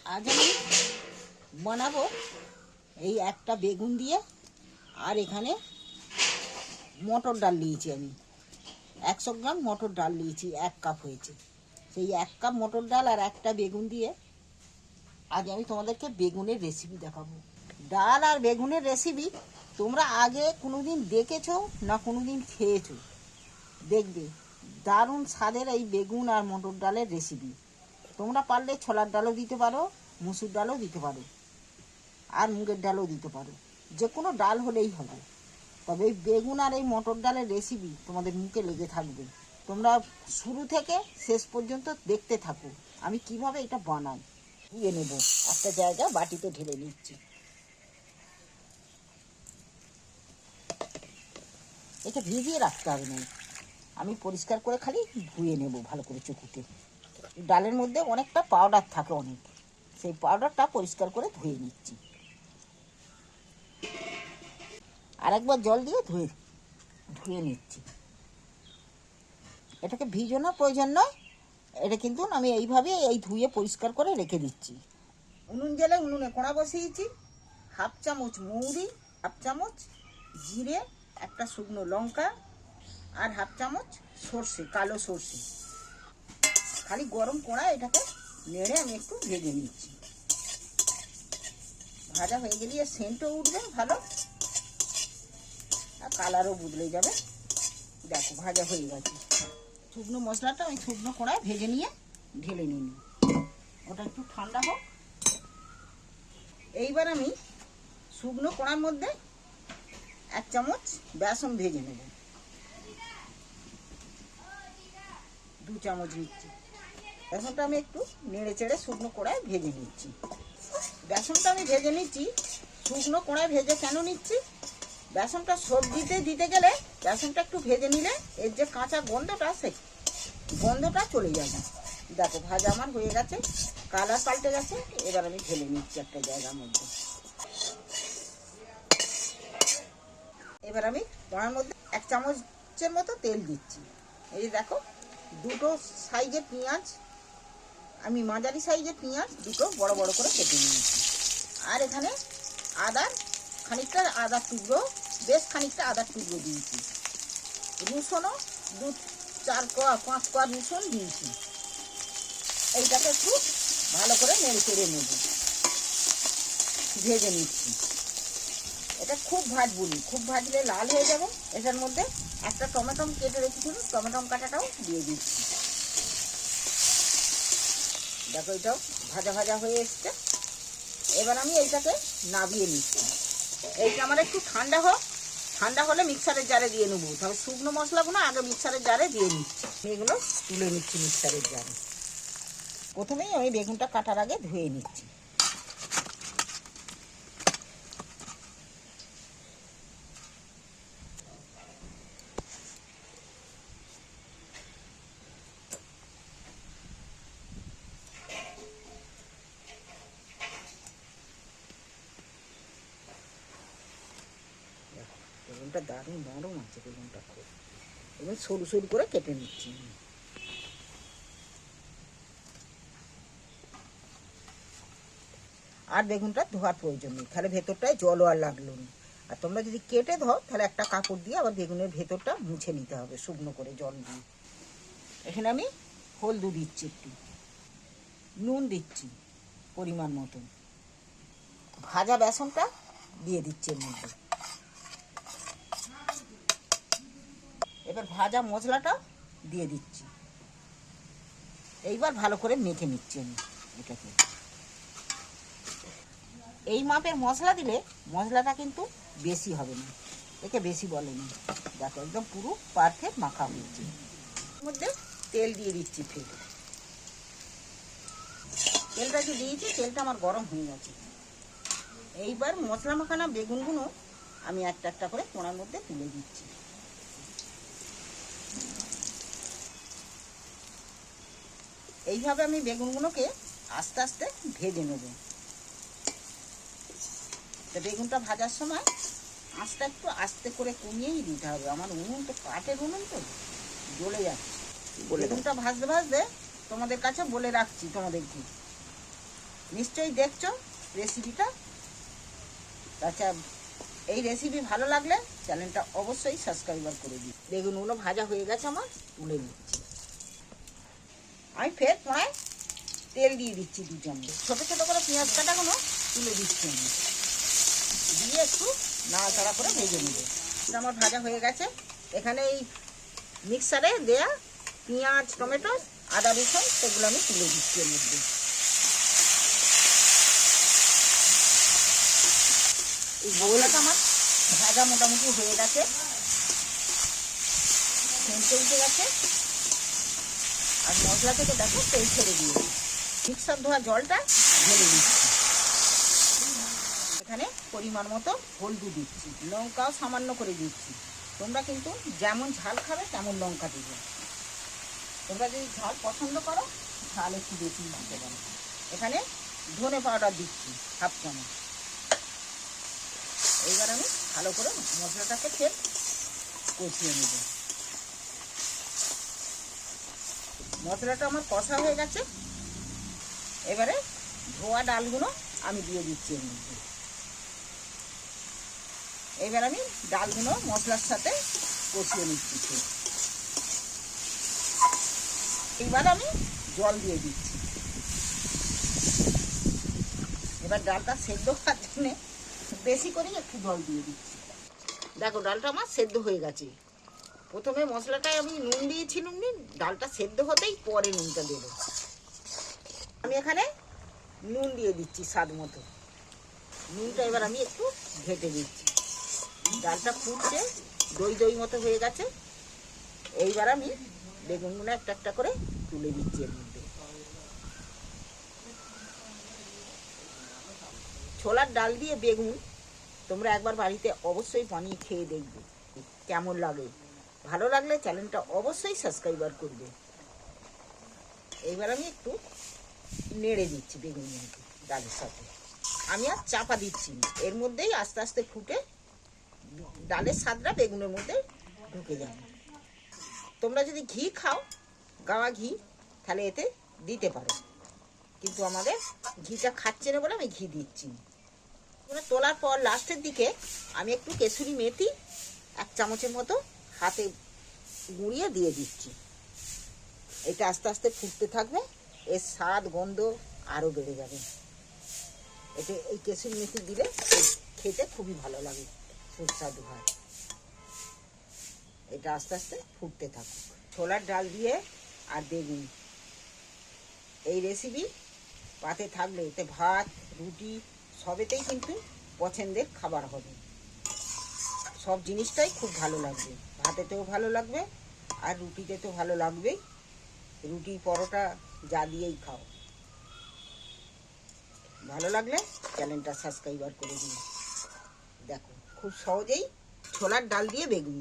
আজ আমি বানাবো এই একটা বেগুন দিয়ে, আর এখানে মটর ডাল নিয়েছি আমি 100 গ্রাম মটর ডাল নিয়েছি, 1 কাপ হয়েছে। সেই 1 কাপ মটর ডাল আর একটা বেগুন দিয়ে আজ আমি তোমাদেরকে বেগুনের রেসিপি দেখাবো। ডাল আর বেগুনের রেসিপি তোমরা আগে কোনোদিন দেখেছো না কোনোদিন খেয়েছো? দেখবে দারুণ স্বাদের এই বেগুন আর মটর ডালের রেসিপি। তোমরা পারলে ছোলার ডালও দিতে পারো, মুসুর ডালও দিতে পারো, আর মুগের ডালও দিতে পারো, যে কোনো ডাল হলেই হবে। তবে এই বেগুন আর এই মটর ডালের রেসিপি তোমাদের মুখে লেগে থাকবে। তোমরা শুরু থেকে শেষ পর্যন্ত দেখতে থাকো আমি কিভাবে এটা বানাই। ধুয়ে নেব, একটা জায়গা বাটিতে ঢেলে নিচ্ছি। এটা ভিজিয়ে রাখতে হবে না, আমি পরিষ্কার করে খালি ধুয়ে নেব ভালো করে চকুতে। ডালের মধ্যে অনেকটা পাউডার থাকে, অনেক, সেই পাউডারটা পরিষ্কার করে ধুয়ে নিচ্ছি। আরেকবার জল দিয়ে ধুয়ে নিচ্ছি। এটাকে ভিজানোর প্রয়োজন নয়, এটা কিন্তু আমি এইভাবে ধুয়ে পরিষ্কার করে রেখে দিচ্ছি। উনুন জেলে উনুনে কড়া বসিয়েছি, 1/2 চামচ মৌরি, 1/2 চামচ জিরে, একটা শুকনো লঙ্কা, আর 1/2 চামচ সর্ষে, কালো সর্ষে। খালি গরম কড়া এটাকে নেড়ে আমি একটু ভেজে নিচ্ছি। ভাজা হয়ে গেলে সেন্টও উঠবে ভালো, আর কালারও বদলে যাবে। দেখো ভাজা হয়ে গেছে। শুকনো মশলাটা আমি শুকনো কড়ায় ভেজে নিয়ে ঢেলে নিই, ওটা একটু ঠান্ডা হোক। এইবার আমি শুকনো কড়ার মধ্যে 1 চামচ বেসন ভেজে নেব, 2 চামচ নিচ্ছি। বেসনটা আমি একটু নেড়ে চেড়ে শুকনো কড়ায় ভেজে নিচ্ছি। বেসনটা আমি ভেজে নিচ্ছি, শুকনো কড়ায় ভেজে কেন নিচ্ছি? বেসনটা সবজিতে দিতে গেলে বেসনটা একটু ভেজে নিলে এর যে কাঁচা গন্ধটা, সেই গন্ধটা চলে যাবে। দেখো ভাজা আমার হয়ে গেছে, কালার পাল্টে গেছে। এবার আমি ঢেলে নিচ্ছি একটা জায়গার মধ্যে। এবার আমি কড়ার মধ্যে 1 চামচের মতো তেল দিচ্ছি। এই দেখো, দুটো সাইজের পেঁয়াজ, আমি মাঝারি সাইজের পেঁয়াজ দুটো বড় বড় করে কেটে নিয়েছি। আর এখানে খানিকটা আদার টুকরো, বেশ খানিকটা আদার টুকরো দিয়েছি। রসুনও 2-4 কোয়া রসুন দিয়েছি। এইটাকে একটু ভালো করে নেড়ে চেড়ে নেব, ভেজে নিচ্ছি। এটা খুব ভাজবুনি, খুব ভাজলে লাল হয়ে যাবে। এটার মধ্যে একটা টমেটো কেটে রেখেছিল, টমেটো কাটাটাও দিয়ে দিচ্ছি। দেখো এটাও ভাজা ভাজা হয়ে এসছে। এবার আমি এইটাকে নাবিয়ে নিচ্ছি। এইটা আমার একটু ঠান্ডা হোক, ঠান্ডা হলে মিক্সারের জারে দিয়ে নেবো। তাহলে শুকনো মশলাগুলো আগে মিক্সারের জারে দিয়ে নিচ্ছি, এগুলো তুলে নিচ্ছি মিক্সারের জারে। প্রথমেই আমি বেগুনটা কাটার আগে ধুয়ে নিচ্ছি। বেগুনটা দারুণ নরম আছে, বেগুনটা খুব, এবং সরু সরু করে কেটে নিচ্ছি। আর বেগুনটা ধোয়ার প্রয়োজন নেই, তাহলে ভেতরটায় জলও আর লাগলো না। আর তোমরা যদি কেটে ধো তাহলে একটা কাপড় দিয়ে আবার বেগুনের ভেতরটা মুছে নিতে হবে শুকনো করে জল দিয়ে। এখানে আমি হলদু দিচ্ছি, একটু নুন দিচ্ছি পরিমাণ মতো, ভাজা বেসনটা দিয়ে দিচ্ছি এর মধ্যে। এবার ভাজা মশলাটা দিয়ে দিচ্ছি। এইবার ভালো করে মেখে নিচ্ছি আমি এটাকে। এই মাপের মশলা দিলে মশলাটা কিন্তু বেশি হবে না, একে বেশি বলেনি। দেখো একদম পুরো পারফেক্ট মাখা হয়েছে। এর মধ্যে তেল দিয়ে দিচ্ছি ফের। তেলটা যে দিয়েছি, তেলটা আমার গরম হয়ে গেছে। এইবার মশলা মাখানা বেগুনগুলো আমি একটা একটা করে কোণার মধ্যে তুলে দিচ্ছি। এইভাবে আমি বেগুনগুলোকে আস্তে আস্তে ভেজে নেব। তো বেগুনটা ভাজার সময় আঁচটা একটু আস্তে করে কমিয়েই দিতে হবে। আমার উনুন তো কাঠের উনুন, তো জ্বলে যাচ্ছে। বেগুনটা ভাজতে ভাজতে তোমাদের কাছে বলে রাখছি তোমাদেরকে, নিশ্চয়ই দেখছো রেসিপিটা। আচ্ছা, এই রেসিপি ভালো লাগলে চ্যানেলটা অবশ্যই সাবস্ক্রাইবার করে দিই। বেগুনগুলো ভাজা হয়ে গেছে, আমার তুলে নিচ্ছি। আমি ফের কড়ায় তেল দিয়ে দিচ্ছি 2 চামচ। ছোটো ছোটো করে পেঁয়াজ কাটাগুলো তুলে দিচ্ছি আমি, দিয়ে একটু নাড়াচাড়া করে ভেজে নেব। আমার ভাজা হয়ে গেছে। এখানে এই মিক্সারে দেয়া পেঁয়াজ, টমেটো, আদা, রসুন সেগুলো আমি তুলে দিচ্ছি এর মধ্যে। এই বগুলাটা আমার ভাজা মোটামুটি হয়ে গেছে, সেন্টে উঠে গেছে। আর মশলা থেকে দেখো তেল ছেড়ে দিয়ে মিক্সার ধোয়া জলটা ঢেলে দিচ্ছি। এখানে পরিমাণ মতো হলুদ দিচ্ছি, লঙ্কাও সামান্য করে দিচ্ছি। তোমরা কিন্তু যেমন ঝাল খাবে তেমন লঙ্কা দিবে। তোমরা যদি ঝাল পছন্দ করো ঝাল একটু বেশি দিতে পারো। এখানে ধনে পাউডার দিচ্ছি 1/2 চামচ। এইবার আমি ভালো করে মশলাটাকে ফের কষিয়ে নেব। মশলাটা আমার কষা হয়ে গেছে। এবারে ধোয়া ডালগুলো আমি দিয়ে দিচ্ছি এর মধ্যে। এবার আমি ডালগুলো মশলার সাথে কষিয়ে নিচ্ছি। এবার আমি জল দিয়ে দিচ্ছি। এবার ডালটা সেদ্ধ হওয়ার জন্য বেশি করে একটু জল দিয়ে দিচ্ছি। দেখো ডালটা আমার সেদ্ধ হয়ে গেছে। প্রথমে মশলাটায় আমি নুন দিয়েছিলাম, ডালটা সেদ্ধ হতেই পরে নুনটা দেবো। আমি এখানে নুন দিয়ে দিচ্ছি স্বাদ মতো। নুনটা এবার আমি একটু ঘেটে দিচ্ছি। ডালটা ফুটছে, দই দই মতো হয়ে গেছে। এইবার আমি বেগুনগুলো একটা একটা করে তুলে দিচ্ছি এর মধ্যে। ছোলার ডাল দিয়ে বেগুন তোমরা একবার বাড়িতে অবশ্যই বানিয়ে খেয়ে দেখবে কেমন লাগে। ভালো লাগলে চ্যানেলটা অবশ্যই সাবস্ক্রাইবার করবে। এইবার আমি একটু নেড়ে দিচ্ছি বেগুনগুলোকে ডালের সাথে। আমি আর চাপা দিচ্ছি না, এর মধ্যেই আস্তে আস্তে ফুটে ডালের স্বাদটা বেগুনের মধ্যে ঢুকে যাবে। তোমরা যদি ঘি খাও, গাওয়া ঘি, তাহলে এতে দিতে পারো, কিন্তু আমাদের ঘিটা খাচ্ছে না বলে আমি ঘি দিচ্ছি না। তোলার পর লাস্টের দিকে আমি একটু কেসুরি মেথি 1 চামচের মতো হাতে গুঁড়িয়ে দিয়ে দিচ্ছি। এটা আস্তে আস্তে ফুটতে থাকবে, এর স্বাদ গন্ধ আরও বেড়ে যাবে। এতে এই কেসুরি মেথি দিলে খেতে খুবই ভালো লাগে, সুস্বাদু হয়। এটা আস্তে আস্তে ফুটতে থাকুক। ছোলার ডাল দিয়ে আর বেগুন এই রেসিপি পাতে থাকলে এতে ভাত, রুটি সবেতেই কিন্তু পছন্দের খাবার হবে। সব জিনিসটাই খুব ভালো লাগবে, ভাতেতেও ভালো লাগবে আর রুটিতে তো ভালো লাগবেই। রুটি, পরোটা যা দিয়েই খাও। ভালো লাগলে চ্যানেলটা সাবস্ক্রাইবার করে দিন। দেখো খুব সহজেই ছোলার ডাল দিয়ে বেগুন।